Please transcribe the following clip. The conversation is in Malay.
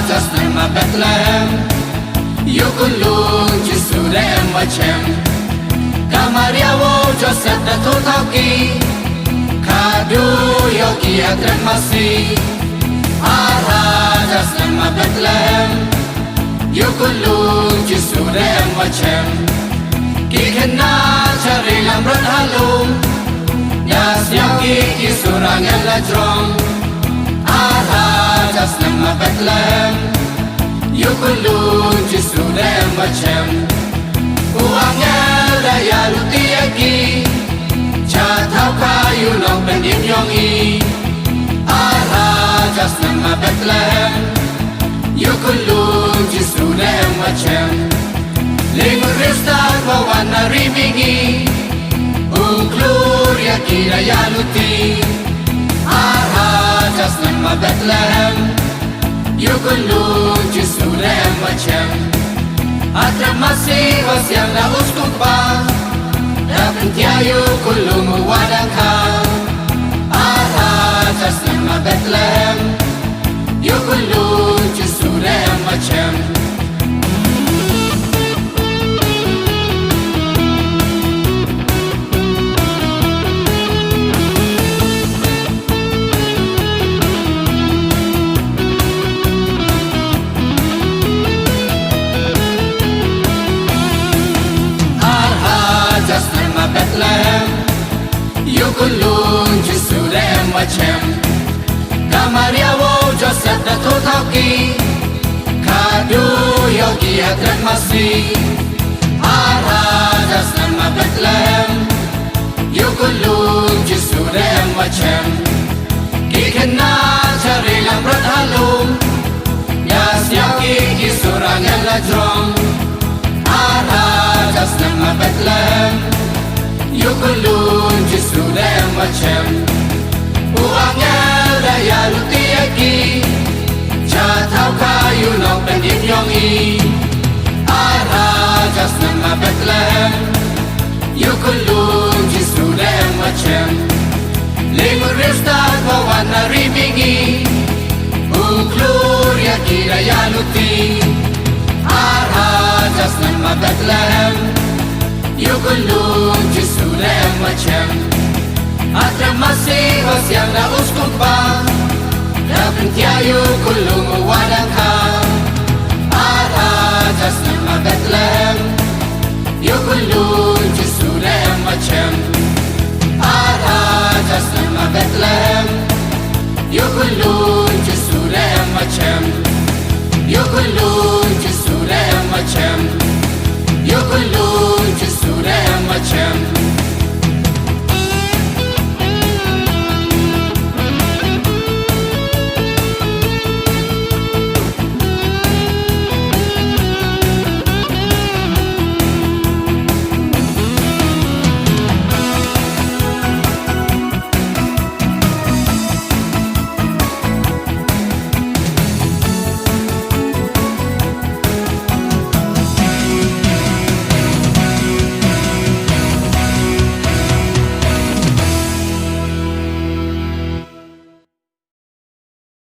just nama Bethlehem Yukulun Jisudem Wachem Kamaria wo Joseph da Totauki Kadu Yogi Adren Masi Ara just nama Bethlehem Yukulun Jisudem Wachem Kikena cari lamron halum Yas Yogi Isurang Eladrong Ara just nama Bethlehem Yukulun Jisudem Wachem Uangel daya lutiaki Chatau kayu nong pendim yongi Ara just nama Bethlehem Yukulun Jisudem Wachem Lingun ristan wawana rimingi Uklur yaki daya luti Ara just nama Bethlehem Yukulun Jisudem Wachem Atra masih wasyang na uskukpa Dapat tiayu kulum wadangka Ara just nama Bethlehem Yukulun Jisudem Wachem Bethlehem Yukulun Jisudem Wachem Kamaria wo Joseph da Totauki Kadu Yogi Adren Masi Ara just nama Bethlehem Yukulun Jisudem Wachem Kikena cari lamron halum Yas Yogi Isurang Eladrong Ara just nama Bethlehem Yukulun Jisudem Wachem Uangel daya lutiaki Chatau kayu nong pendim yongi Ara just nama Bethlehem Yukulun Jisudem Wachem Lingun ristan wawana rimingi Uklur yaki daya luti Ara just nama Bethlehem Yukulun Jisudem Wachem Atra masih wasyang na uskukpa Dapat tiayu kulum wadangka Ara just nama Bethlehem Yukulun Jisudem Wachem Ara just nama Bethlehem Yukulun